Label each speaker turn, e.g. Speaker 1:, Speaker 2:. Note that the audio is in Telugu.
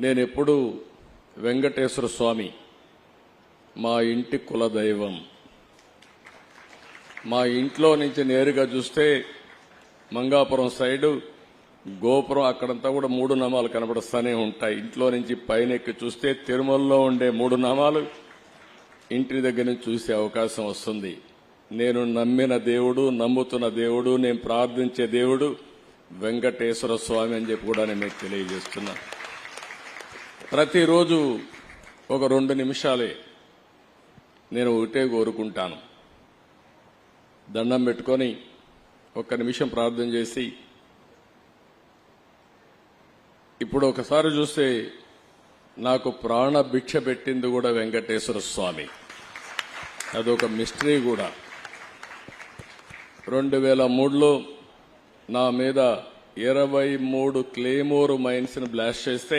Speaker 1: నేనెప్పుడు వెంకటేశ్వర స్వామి మా ఇంటి కులదైవం. మా ఇంట్లో నుంచి నేరుగా చూస్తే మంగాపురం సైడు గోపురం అక్కడంతా కూడా 3 నామాలు కనబడుస్తూనే ఉంటాయి. ఇంట్లో నుంచి పైన ఎక్కి చూస్తే తిరుమలలో ఉండే 3 నామాలు ఇంటి దగ్గర నుంచి చూసే అవకాశం వస్తుంది. నేను నమ్మిన దేవుడు, నమ్ముతున్న దేవుడు, నేను ప్రార్థించే దేవుడు వెంకటేశ్వర స్వామి అని చెప్పి కూడా నేను మీకు తెలియజేస్తున్నా. ప్రతిరోజు ఒక 2 నిమిషాలే నేను ఒకటే కోరుకుంటాను. దండం పెట్టుకొని 1 నిమిషం ప్రార్థన చేసి, ఇప్పుడు ఒకసారి చూస్తే నాకు ప్రాణ భిక్ష పెట్టింది కూడా వెంకటేశ్వర స్వామి. అదొక మిస్టరీ కూడా. 2003లో నా మీద 23 క్లేమోర్ మైన్స్ ని బ్లాస్ట్ చేస్తే